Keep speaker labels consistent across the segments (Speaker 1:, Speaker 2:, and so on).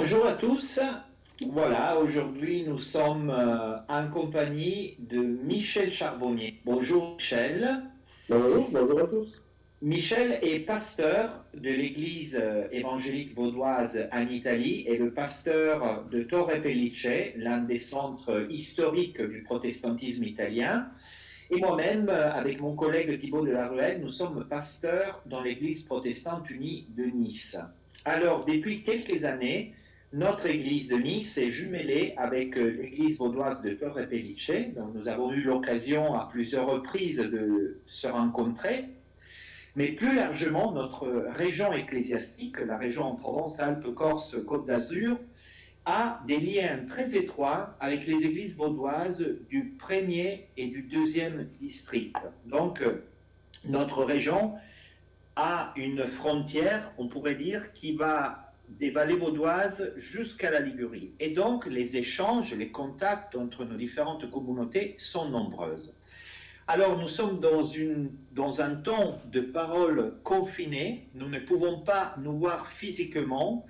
Speaker 1: Bonjour à tous. Voilà, aujourd'hui nous sommes en compagnie de Michel Charbonnier. Bonjour Michel.
Speaker 2: Bonjour, bonjour à tous.
Speaker 1: Michel est pasteur de l'église évangélique vaudoise en Italie et le pasteur de Torre Pellice, l'un des centres historiques du protestantisme italien. Et moi-même, avec mon collègue Thibaut de la Ruelle, nous sommes pasteurs dans l'église protestante unie de Nice. Alors, depuis quelques années, notre église de Nice est jumelée avec l'église vaudoise de Torre Pellice. Donc, nous avons eu l'occasion à plusieurs reprises de se rencontrer. Mais plus largement, notre région ecclésiastique, la région Provence-Alpes-Corse-Côte d'Azur, a des liens très étroits avec les églises vaudoises du premier et du deuxième district. Donc, notre région a une frontière, on pourrait dire, qui va des vallées vaudoises jusqu'à la Ligurie. Et donc, les échanges, les contacts entre nos différentes communautés sont nombreuses. Alors, nous sommes dans un temps de parole confiné. Nous ne pouvons pas nous voir physiquement,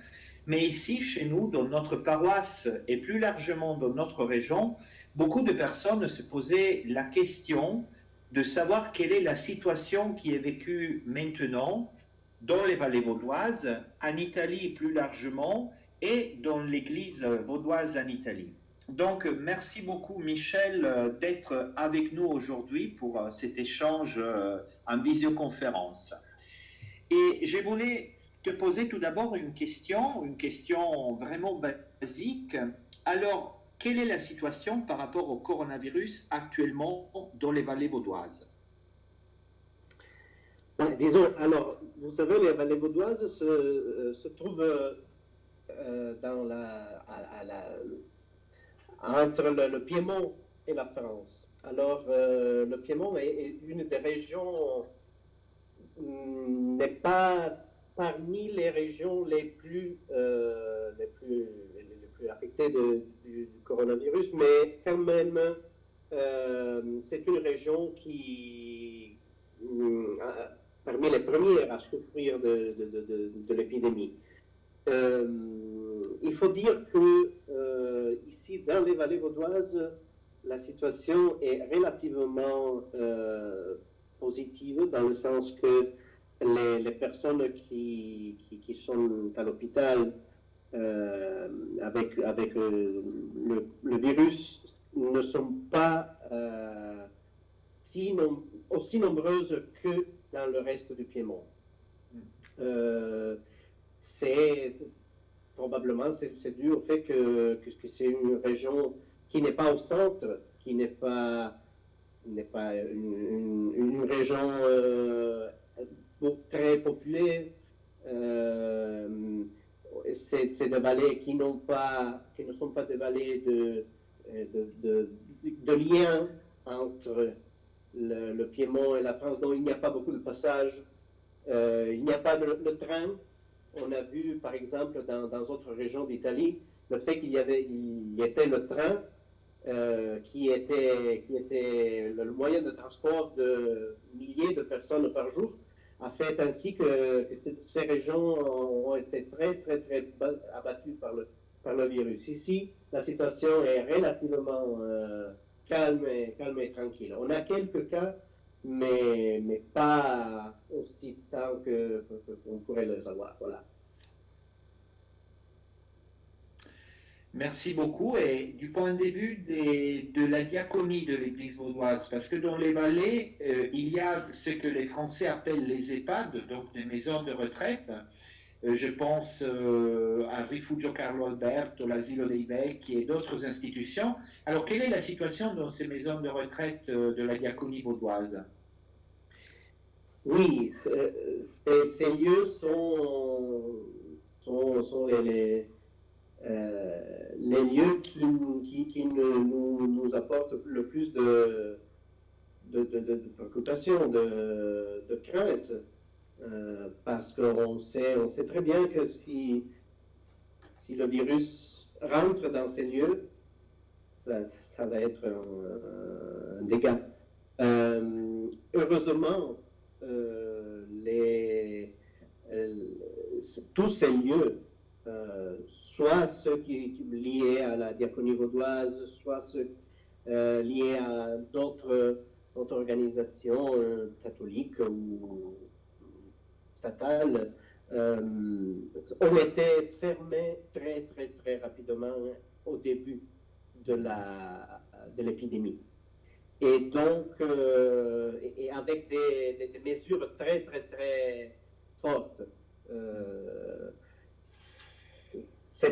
Speaker 1: mais ici, chez nous, dans notre paroisse et plus largement dans notre région, beaucoup de personnes se posaient la question de savoir quelle est la situation qui est vécue maintenant dans les vallées vaudoises, en Italie plus largement, et dans l'église vaudoise en Italie. Donc, merci beaucoup, Michel, d'être avec nous aujourd'hui pour cet échange en visioconférence. Et je voulais te poser tout d'abord une question vraiment basique. Alors, quelle est la situation par rapport au coronavirus actuellement dans les vallées vaudoises?
Speaker 2: Disons, alors, vous savez, les vallées vaudoises se trouvent dans entre le Piémont et la France. Alors, le Piémont est une des régions, n'est pas parmi les régions les plus affectées du coronavirus, mais quand même, c'est une région qui, parmi les premières à souffrir de l'épidémie. Il faut dire que ici, dans les vallées vaudoises, la situation est relativement positive, dans le sens que les personnes qui sont à l'hôpital avec le virus ne sont pas aussi nombreuses que dans le reste du Piémont. Probablement, c'est dû au fait que c'est une région qui n'est pas au centre, qui n'est pas une région très populaire. C'est des vallées qui ne sont pas des vallées de lien entre le Piémont et la France, donc il n'y a pas beaucoup de passages. Il n'y a pas de train. On a vu, par exemple, dans d'autres régions d'Italie, le fait qu'il y était le train qui était le moyen de transport de milliers de personnes par jour, a fait ainsi que ces régions ont été très, très, très abattues par le virus. Ici, la situation est relativement calme et tranquille. On a quelques cas, mais pas aussi tant qu'on pourrait les avoir. Voilà.
Speaker 1: Merci beaucoup. Et du point de vue de la diaconie de l'église vaudoise, parce que dans les vallées, il y a ce que les Français appellent les EHPAD, donc des maisons de retraite. Je pense à Rifugio Carlo Alberto, l'Asilo dei Vecchi et d'autres institutions. Alors, quelle est la situation dans ces maisons de retraite de la diaconie vaudoise?
Speaker 2: Oui, ces lieux sont les lieux qui nous apportent le plus de préoccupation, de crainte, parce qu'on sait très bien que si le virus rentre dans ces lieux, ça va être un dégât. Heureusement, tous ces lieux soit ceux liés à la diaconie vaudoise, soit ceux liés à d'autres organisations catholiques ou statales, ont été fermés très, très, très rapidement au début de l'épidémie. Et donc, et avec des mesures très, très, très fortes. Ça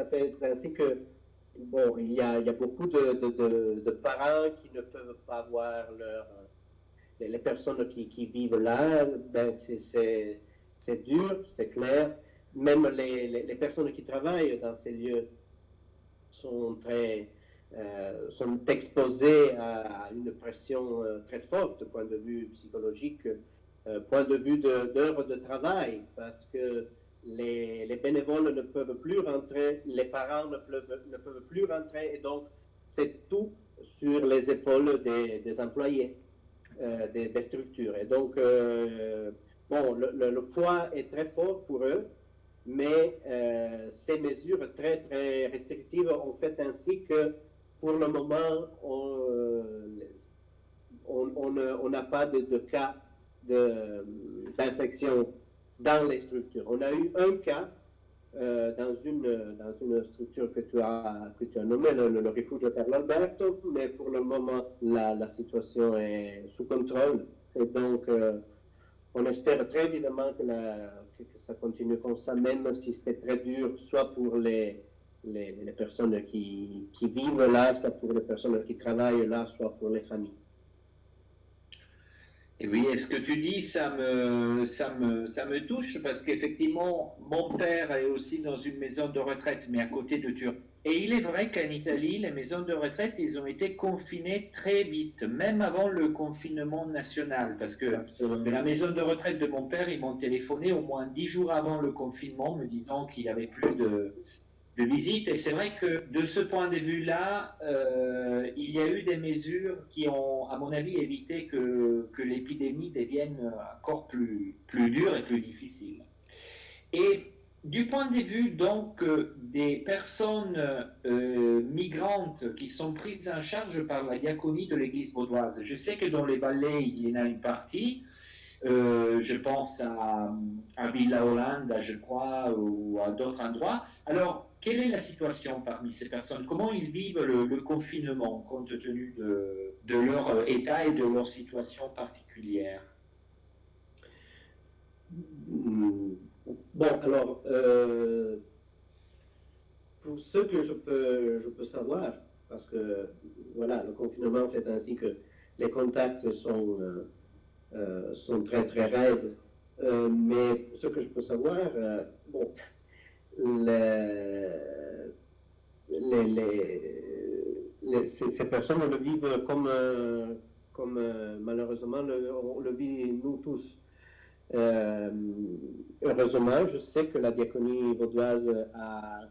Speaker 2: fait ainsi que, bon, il y a beaucoup de parents qui ne peuvent pas voir les personnes qui vivent là. Ben c'est dur, c'est clair. Même les personnes qui travaillent dans ces lieux sont sont exposées à une pression très forte, point de vue psychologique, point de vue d'heures de travail, parce que les bénévoles ne peuvent plus rentrer, les parents ne peuvent plus rentrer, et donc c'est tout sur les épaules des employés, des structures. Et donc, bon, le poids est très fort pour eux, mais ces mesures très, très restrictives ont fait ainsi que, pour le moment, on n'a pas de cas d'infection dans les structures. On a eu un cas dans une structure que tu as nommée, le refuge de Carlo Alberto, mais pour le moment, la situation est sous contrôle. Et donc, on espère très évidemment que ça continue comme ça, même si c'est très dur, soit pour les personnes qui vivent là, soit pour les personnes qui travaillent là, soit pour les familles.
Speaker 1: Et oui, et ce que tu dis, ça me touche parce qu'effectivement, mon père est aussi dans une maison de retraite, mais à côté de Turin. Et il est vrai qu'en Italie, les maisons de retraite, ils ont été confinés très vite, même avant le confinement national, parce que de la maison de retraite de mon père, ils m'ont téléphoné au moins 10 jours avant le confinement, me disant qu'il n'y avait plus de visite. Et c'est vrai que de ce point de vue-là, il y a eu des mesures qui ont, à mon avis, évité que l'épidémie devienne encore plus dure et plus difficile. Et du point de vue donc des personnes migrantes qui sont prises en charge par la diaconie de l'Église vaudoise, je sais que dans les Valais, il y en a une partie. Je pense à Villa Hollande, je crois, ou à d'autres endroits. Alors, quelle est la situation parmi ces personnes? Comment ils vivent le confinement compte tenu de leur état et de leur situation particulière?
Speaker 2: Bon, alors, pour ce que je peux savoir, parce que voilà, le confinement fait ainsi que les contacts sont très très raides, mais pour ce que je peux savoir, bon, ces personnes le vivent comme malheureusement on le vit nous tous. Heureusement, je sais que la diaconie vaudoise a,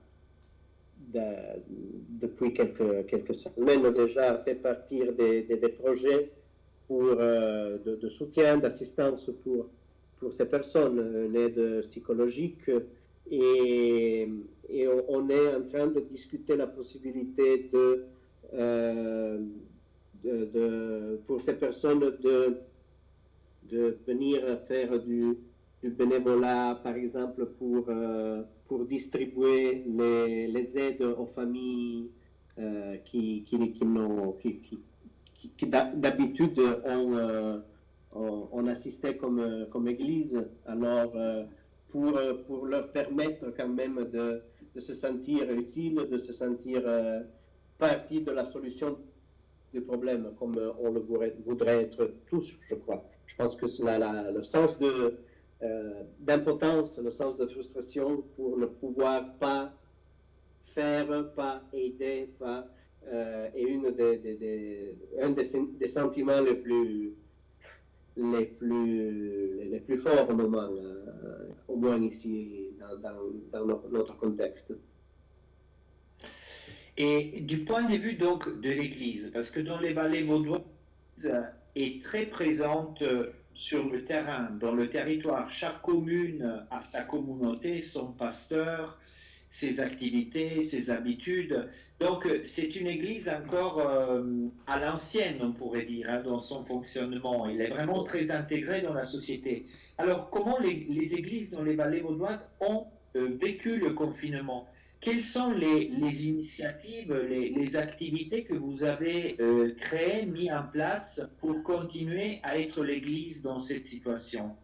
Speaker 2: depuis quelques semaines déjà, fait partir des projets de soutien, d'assistance pour ces personnes, une aide psychologique. Et on est en train de discuter la possibilité pour ces personnes de venir faire du bénévolat, par exemple, pour distribuer les aides aux familles qui d'habitude on assistait comme église. Alors, pour leur permettre quand même de se sentir utile, de se sentir partie de la solution du problème, comme on le voudrait être tous, je crois. Je pense que le sens d'impotence, le sens de frustration pour ne pouvoir pas faire, pas aider, pas est un des sentiments les plus forts au moins ici dans notre contexte.
Speaker 1: Et du point de vue donc de l'Église, parce que dans les vallées vaudoises est très présente sur le terrain, dans le territoire. Chaque commune a sa communauté, son pasteur, ses activités, ses habitudes. Donc, c'est une église encore à l'ancienne, on pourrait dire, hein, dans son fonctionnement. Il est vraiment très intégré dans la société. Alors, comment les églises dans les vallées vaudoises ont vécu le confinement? Quelles sont les initiatives, les activités que vous avez créées, mises en place pour continuer à être l'église dans cette situation?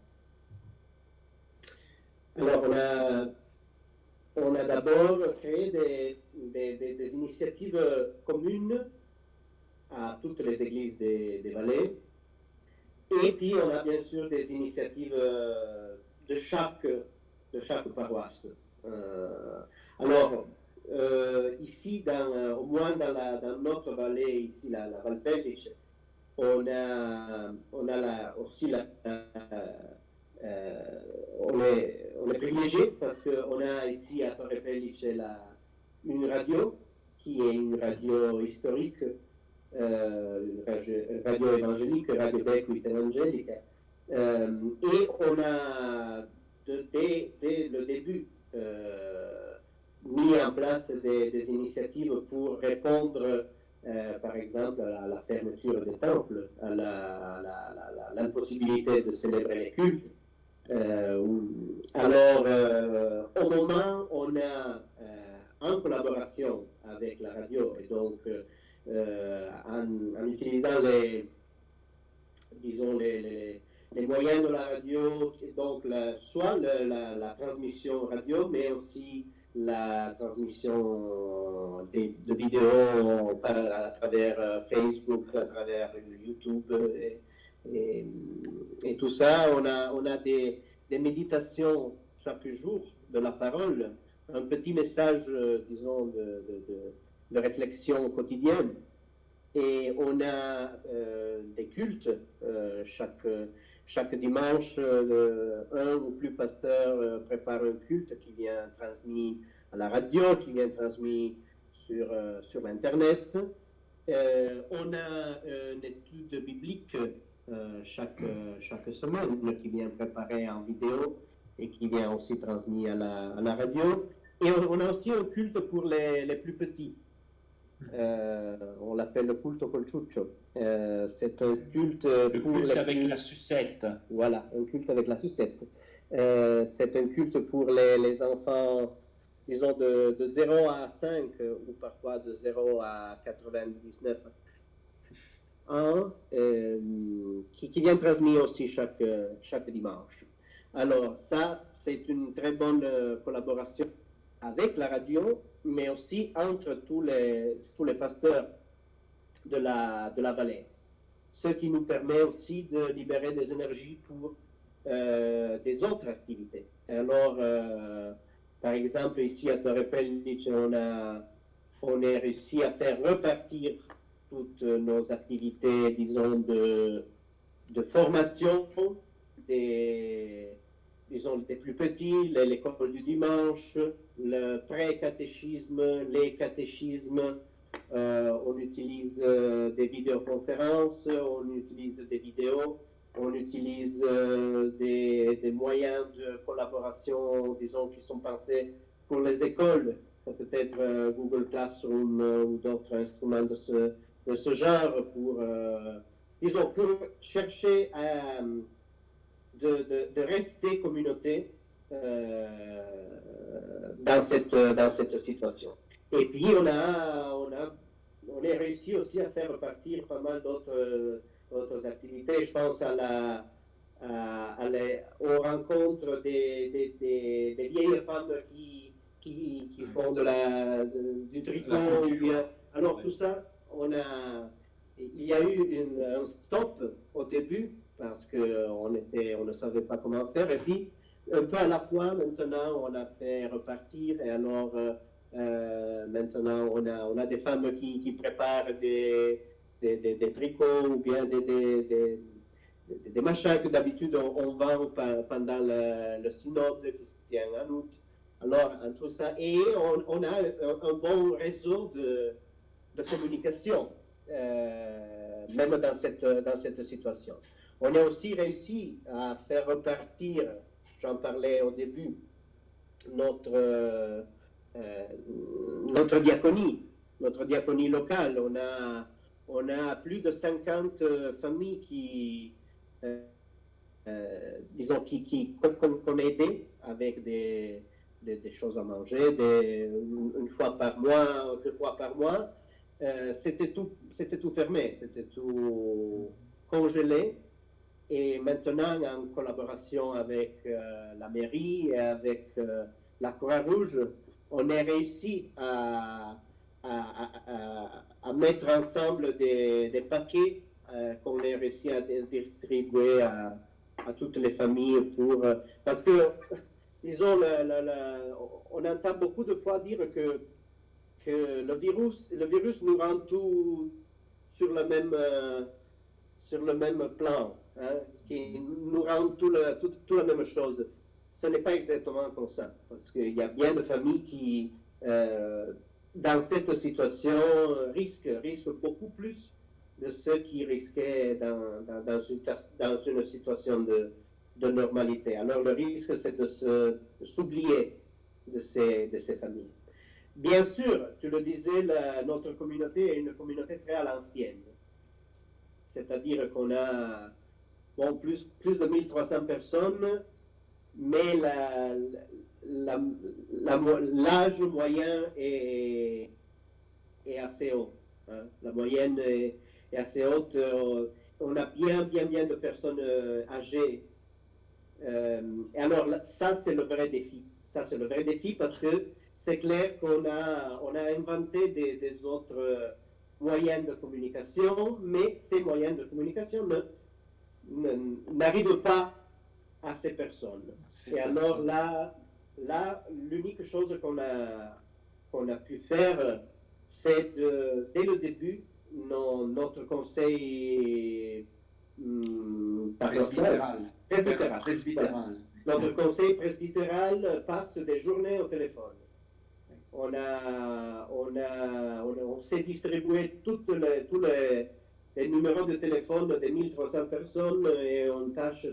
Speaker 2: Alors, on a d'abord créé des initiatives communes à toutes les églises des vallées. Et puis, on a bien sûr des initiatives de chaque paroisse. Alors, ici, au moins dans notre vallée, ici, la Valpellice, on a aussi on est privilégié parce qu'on a ici à Torre Pellice une radio qui est une radio historique, radio évangélique, Radio Becuit Evangelica. Et on a, dès le début, mis en place des initiatives pour répondre, par exemple, à la fermeture des temples, à l'impossibilité de célébrer les cultes. Alors, au moment, on a, en collaboration avec la radio, et donc en utilisant disons les moyens de la radio, donc soit la transmission radio, mais aussi la transmission de vidéos à travers Facebook, à travers YouTube et tout ça. On a des méditations chaque jour de la parole, un petit message, disons, de réflexion quotidienne. Et on a des cultes chaque dimanche. Un ou plus pasteurs prépare un culte qui vient transmis à la radio, qui vient transmis sur l'Internet. On a une étude biblique chaque semaine qui vient préparée en vidéo et qui vient aussi transmis à la radio. Et on a aussi un culte pour les plus petits. On l'appelle le culto col ciuccio. C'est un culte pour
Speaker 1: culte avec la sucette.
Speaker 2: Voilà, un culte avec la sucette. C'est un culte pour les enfants, disons, de 0 à 5 ou parfois de 0 à 99 ans, qui vient transmis aussi chaque dimanche. Alors ça, c'est une très bonne collaboration avec la radio, mais aussi entre tous les pasteurs de la vallée. Ce qui nous permet aussi de libérer des énergies pour des autres activités. Alors, par exemple, ici à Torre Pellice, on a réussi à faire repartir toutes nos activités, disons, de formation disons, des plus petits, l'école du dimanche, le pré-catéchisme, les catéchismes. On utilise des vidéoconférences, on utilise des vidéos, on utilise des moyens de collaboration, disons, qui sont pensés pour les écoles, peut-être Google Classroom ou d'autres instruments de ce genre disons, pour chercher à de rester communauté dans cette situation. Et puis on est réussi aussi à faire repartir pas mal d'autres activités. Je pense aux rencontres des vieilles femmes qui font du tricot. Alors tout ça, il y a eu un stop au début parce qu'on ne savait pas comment faire. Et puis, un peu à la fois, maintenant, on a fait repartir. Et alors, maintenant, on a des femmes qui préparent des tricots ou bien des machins que d'habitude on vend pendant le synode qui se tient en août. Alors, tout ça. Et on a un bon réseau de communication, même dans cette situation. On a aussi réussi à faire repartir, j'en parlais au début, notre euh, notre diaconie locale. On a plus de 50 familles disons, qu'on a aidé avec des choses à manger, une fois par mois, 2 fois par mois. C'était tout fermé, c'était tout congelé. Et maintenant, en collaboration avec la mairie et avec la Croix-Rouge, on a réussi à mettre ensemble des paquets qu'on a réussi à distribuer à toutes les familles parce que, disons, on entend beaucoup de fois dire que le virus nous rend tout sur le même plan, hein, qui nous rend tout la même chose. Ce n'est pas exactement comme ça, parce qu'il y a bien de familles qui, dans cette situation, risquent beaucoup plus de ceux qui risquaient dans une situation de normalité. Alors le risque, c'est de s'oublier de ces familles. Bien sûr, tu le disais, notre communauté est une communauté très à l'ancienne. C'est-à-dire qu'on a plus de 1300 personnes, mais l'âge moyen est assez haut. Hein. La moyenne est assez haute. On a bien de personnes âgées. Et alors, ça, c'est le vrai défi. Ça, c'est le vrai défi parce que c'est clair qu'on a inventé des autres moyens de communication, mais ces moyens de communication n'arrivent pas à ces personnes. Et alors là, l'unique chose qu'on a pu faire, c'est dès le début, notre conseil presbytéral. Notre conseil presbytéral passe des journées au téléphone. On s'est distribué tous les numéros de téléphone des 1300 personnes et on tâche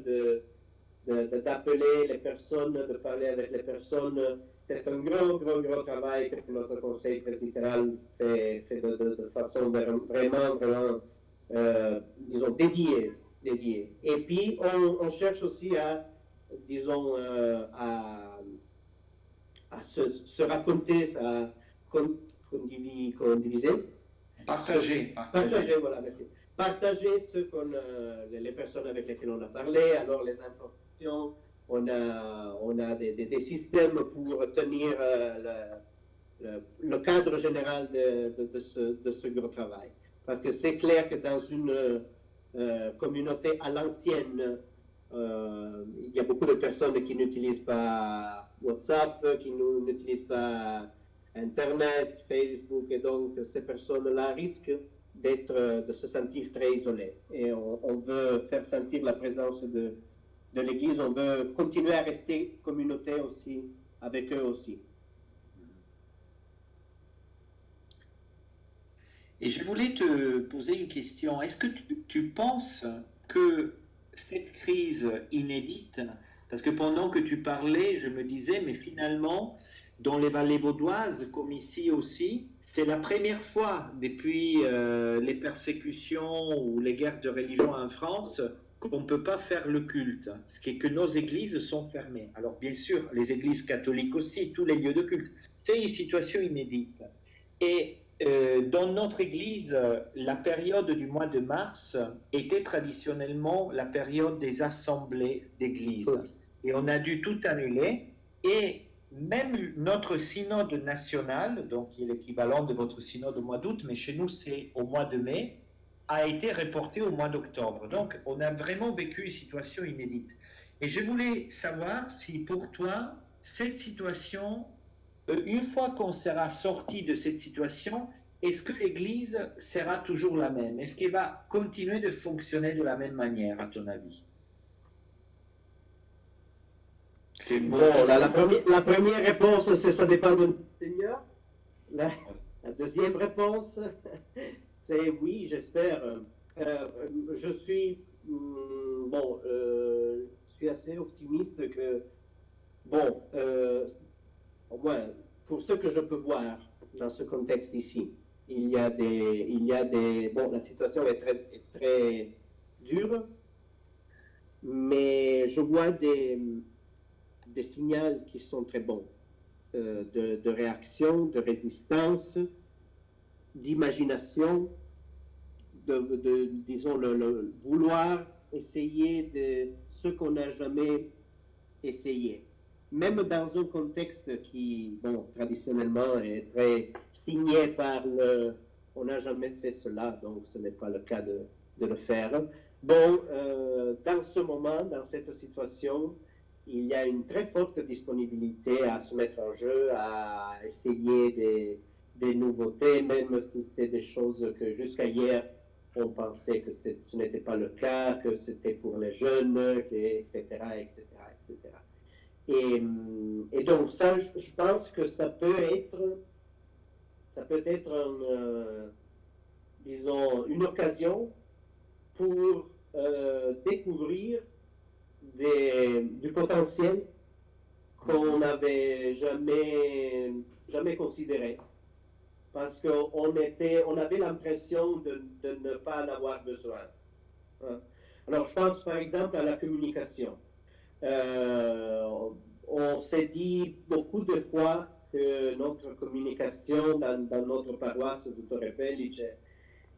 Speaker 2: d'appeler les personnes, de parler avec les personnes. C'est un gros travail que notre conseil presbytéral fait de façon vraiment, disons, dédiée. Et puis, on cherche aussi disons, à se raconter, à condiviser.
Speaker 1: Partager,
Speaker 2: voilà, merci. Partager les personnes avec lesquelles on a parlé, alors les informations, on a des systèmes pour tenir le cadre général de ce gros travail. Parce que c'est clair que dans une communauté à l'ancienne, il y a beaucoup de personnes qui n'utilisent pas WhatsApp, qui n'utilisent pas Internet, Facebook, et donc ces personnes-là risquent de se sentir très isolées. Et on veut faire sentir la présence de l'Église, on veut continuer à rester communauté aussi, avec eux aussi.
Speaker 1: Et je voulais te poser une question. Est-ce que tu penses que cette crise inédite, parce que pendant que tu parlais, je me disais, mais finalement, dans les vallées vaudoises, comme ici aussi, c'est la première fois depuis les persécutions ou les guerres de religion en France qu'on ne peut pas faire le culte, ce qui est que nos églises sont fermées. Alors bien sûr, les églises catholiques aussi, tous les lieux de culte. C'est une situation inédite. Et dans notre église, la période du mois de mars était traditionnellement la période des assemblées d'église. Et on a dû tout annuler. Et même notre synode national, donc qui est l'équivalent de votre synode au mois d'août, mais chez nous c'est au mois de mai, a été reporté au mois d'octobre. Donc on a vraiment vécu une situation inédite. Et je voulais savoir si pour toi, cette situation, une fois qu'on sera sorti de cette situation, est-ce que l'Église sera toujours la même? Est-ce qu'elle va continuer de fonctionner de la même manière, à ton avis?
Speaker 2: Bon, la première réponse, c'est ça dépend du Seigneur. La deuxième réponse, c'est oui, j'espère. Je suis assez optimiste que, bon, au moins pour ce que je peux voir dans ce contexte ici, bon, la situation est très dure, mais je vois des signaux qui sont très bons, de réaction, de résistance, d'imagination, disons, le vouloir essayer de ce qu'on n'a jamais essayé. Même dans un contexte qui, bon, traditionnellement est très signé par on n'a jamais fait cela, donc ce n'est pas le cas de le faire. Bon, dans ce moment, dans cette situation, il y a une très forte disponibilité à se mettre en jeu, à essayer des nouveautés, même si c'est des choses que jusqu'à hier, on pensait que ce n'était pas le cas, que c'était pour les jeunes, etc., etc., etc. Et donc ça, je pense que ça peut être disons, une occasion pour découvrir du potentiel qu'on n'avait jamais considéré. Parce qu'on avait l'impression de ne pas en avoir besoin. Alors, je pense par exemple à la communication. On s'est dit beaucoup de fois que notre communication dans notre paroisse de Torre Pellice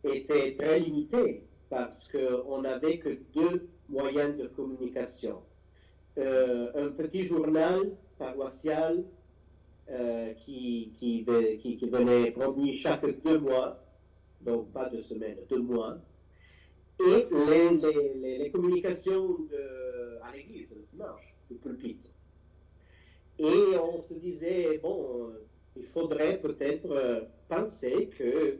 Speaker 2: était très limitée parce qu'on n'avait que 2 moyens de communication. Un petit journal paroissial qui venait produire chaque 2 mois, donc pas 2 semaines, 2 mois, et les communications à l'église, le dimanche, du pulpit. Et on se disait, bon, il faudrait peut-être penser que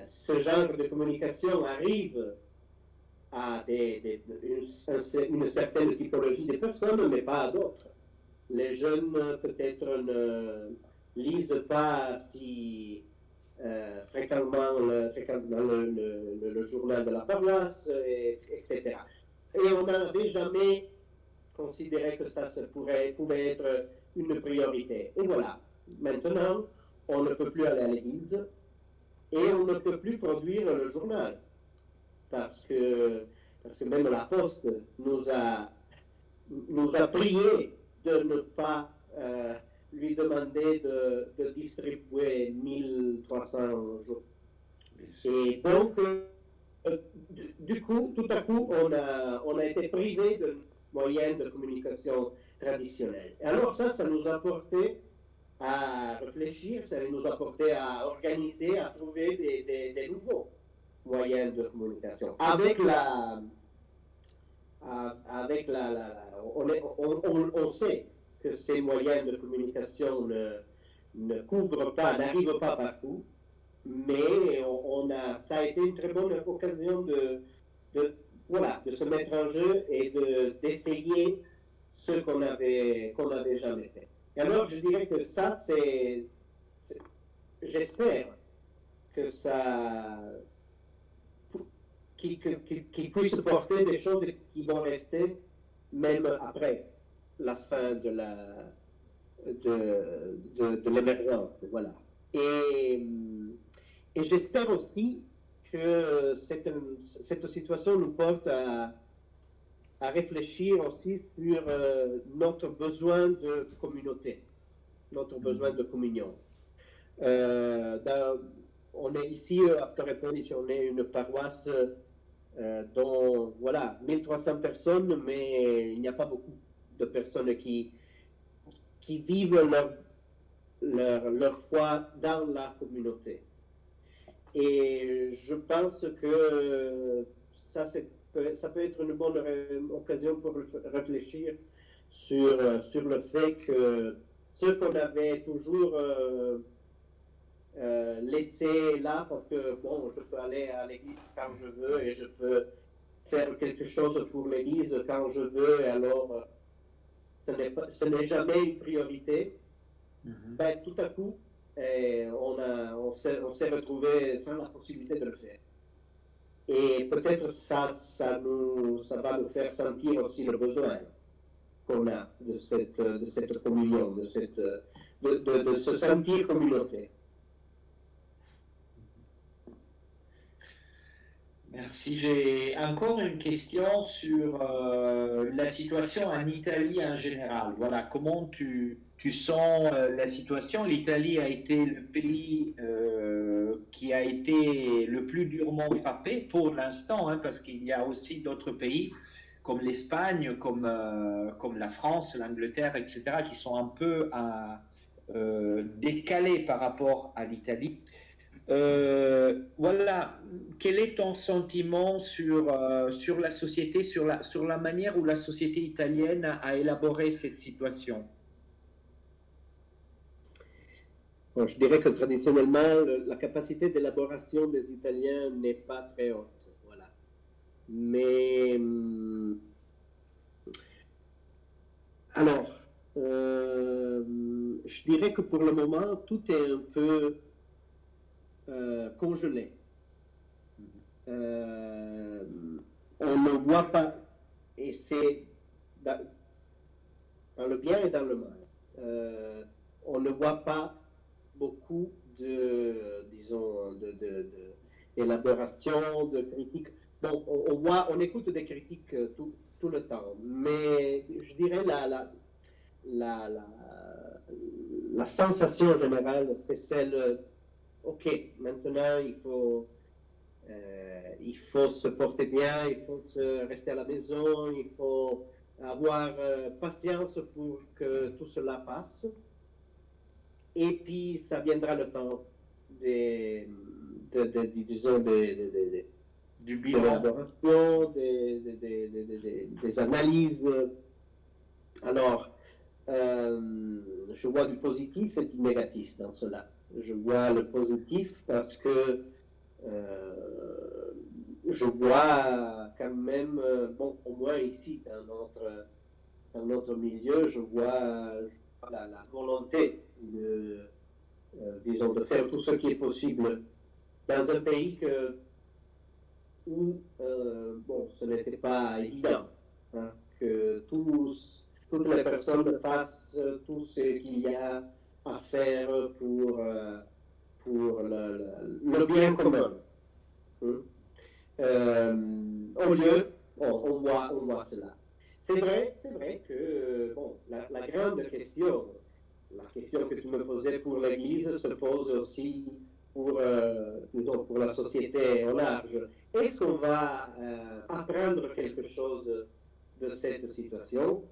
Speaker 2: ce genre de communication arrive à une certaine typologie de personnes, mais pas à d'autres. Les jeunes peut-être ne lisent pas si fréquemment le journal de la paroisse, etc. Et on n'avait jamais considéré que ça pouvait être une priorité. Et voilà, maintenant, on ne peut plus aller à l'église et on ne peut plus produire le journal. Parce que même la Poste nous a prié de ne pas lui demander de distribuer 1300 jours. Et donc, du coup, tout à coup, on a été privé de moyens de communication traditionnels. Et alors ça nous a porté à réfléchir, ça nous a porté à organiser, à trouver des nouveaux moyens de communication. On sait que ces moyens de communication n'arrivent pas partout, mais ça a été une très bonne occasion de se mettre en jeu et d'essayer ce qu'on n'avait jamais fait. Et alors, je dirais que ça, j'espère que ça, qu'il puisse porter des choses qui vont rester même après la fin de l'émergence, voilà. Et j'espère aussi que cette situation nous porte à réfléchir aussi sur notre besoin de communauté, notre besoin de communion. On est ici à Torre Pellice, on est une paroisse dont, voilà, 1300 personnes, mais il n'y a pas beaucoup de personnes qui vivent leur foi dans la communauté. Et je pense que ça peut être une bonne occasion pour réfléchir sur le fait que ce qu'on avait toujours laissé là, parce que bon, je peux aller à l'église quand je veux et je peux faire quelque chose pour l'église quand je veux, et alors ce n'est jamais une priorité. Ben, tout à coup, on s'est retrouvé sans la possibilité de le faire. Et peut-être ça va nous faire sentir aussi le besoin qu'on a de cette communion, de se sentir communauté.
Speaker 1: Merci. J'ai encore une question sur la situation en Italie en général. Voilà, comment tu sens la situation? L'Italie a été le pays qui a été le plus durement frappé pour l'instant, hein, parce qu'il y a aussi d'autres pays comme l'Espagne, comme la France, l'Angleterre, etc., qui sont un peu décalés par rapport à l'Italie. Voilà, quel est ton sentiment sur la société, sur la manière où la société italienne a élaboré cette situation?
Speaker 2: Bon, je dirais que traditionnellement, la capacité d'élaboration des Italiens n'est pas très haute. Voilà. Mais, alors, je dirais que pour le moment, tout est un peu congelé. On ne voit pas, et c'est dans le bien et dans le mal, on ne voit pas beaucoup d'élaboration, de critiques. Bon, on écoute des critiques tout le temps, mais je dirais la sensation générale, c'est celle, ok, maintenant il faut se porter bien, il faut rester à la maison, il faut avoir patience pour que tout cela passe. Et puis, ça viendra le temps disons,
Speaker 1: Du bilan.
Speaker 2: d'élaboration, des analyses. Alors, je vois du positif et du négatif dans cela. Je vois le positif parce que je vois quand même, bon, au moins ici, dans notre milieu, je vois la volonté disons, de faire tout ce qui est possible dans un pays où bon, ce n'était pas évident, hein, que toutes les personnes fassent tout ce qu'il y a à faire pour le bien commun. Au lieu, on voit cela. C'est vrai que bon, la grande question, la question que tu me posais pour l'Église se pose aussi disons, pour la société au large. Est-ce qu'on va apprendre quelque chose de cette situation?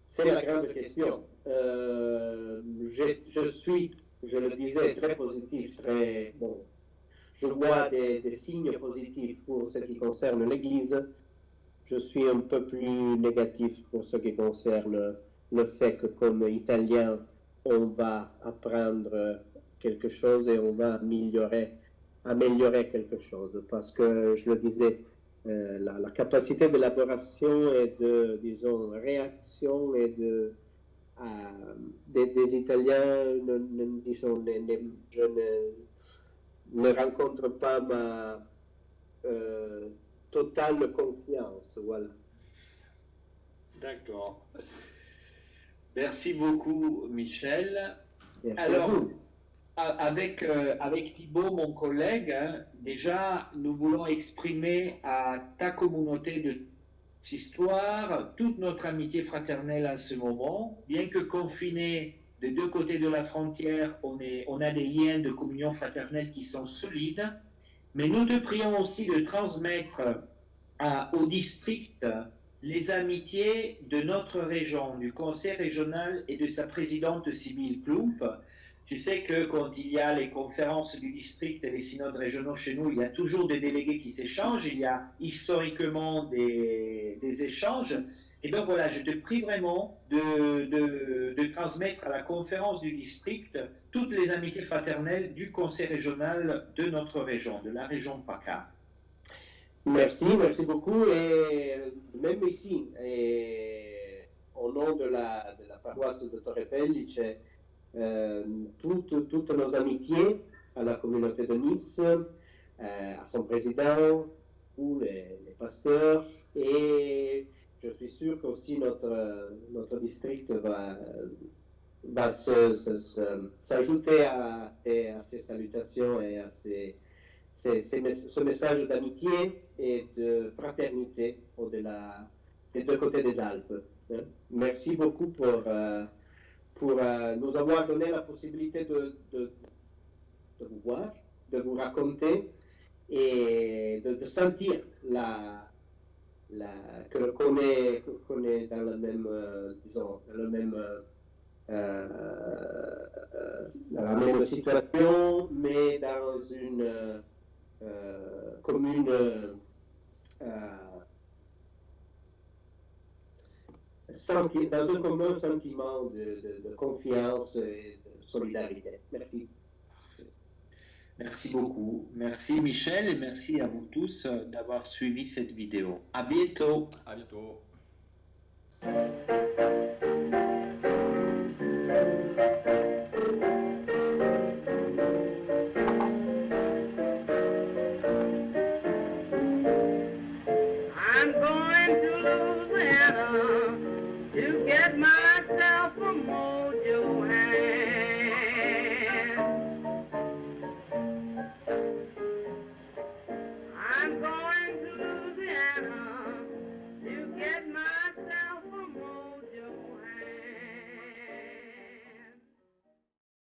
Speaker 2: C'est la grande question. Je suis, je le disais, très positif, très bon. Je vois des signes positifs pour ce qui concerne l'Église. Je suis un peu plus négatif pour ce qui concerne le fait que, comme Italien, on va apprendre quelque chose et on va améliorer quelque chose. Parce que, je le disais, la capacité d'élaboration et de, disons, réaction et des Italiens, disons, je ne rencontre pas ma totale confiance. Voilà.
Speaker 1: D'accord. Merci beaucoup, Michel.
Speaker 2: Merci.
Speaker 1: Alors, avec Thibaut, mon collègue, hein, déjà, nous voulons exprimer à ta communauté de histoire toute notre amitié fraternelle à ce moment. Bien que confinés des deux côtés de la frontière, on a des liens de communion fraternelle qui sont solides. Mais nous te prions aussi de transmettre au district les amitiés de notre région, du conseil régional et de sa présidente Sybille Klump. Tu sais que quand il y a les conférences du district et les synodes régionaux chez nous, il y a toujours des délégués qui s'échangent, il y a historiquement des échanges. Et donc voilà, je te prie vraiment de transmettre à la conférence du district toutes les amitiés fraternelles du conseil régional de notre région, de la région PACA.
Speaker 2: Merci beaucoup. Et même ici, au nom de la paroisse de Torre Pellice, toutes nos amitiés à la communauté de Nice, à son président, ou les pasteurs, et je suis sûr qu'aussi notre district va s'ajouter à ces salutations et à ce message d'amitié et de fraternité au-delà des deux côtés des Alpes. Merci beaucoup pour nous avoir donné la possibilité de vous voir, de vous raconter et de sentir qu'on est dans le même, disons, dans la même situation, mais dans une commune dans un commun sentiment de confiance et de solidarité. Merci.
Speaker 1: Merci beaucoup. Merci Michel et merci à vous tous d'avoir suivi cette vidéo. À bientôt.
Speaker 3: À bientôt.
Speaker 4: I'm going to Louisiana to get myself a more.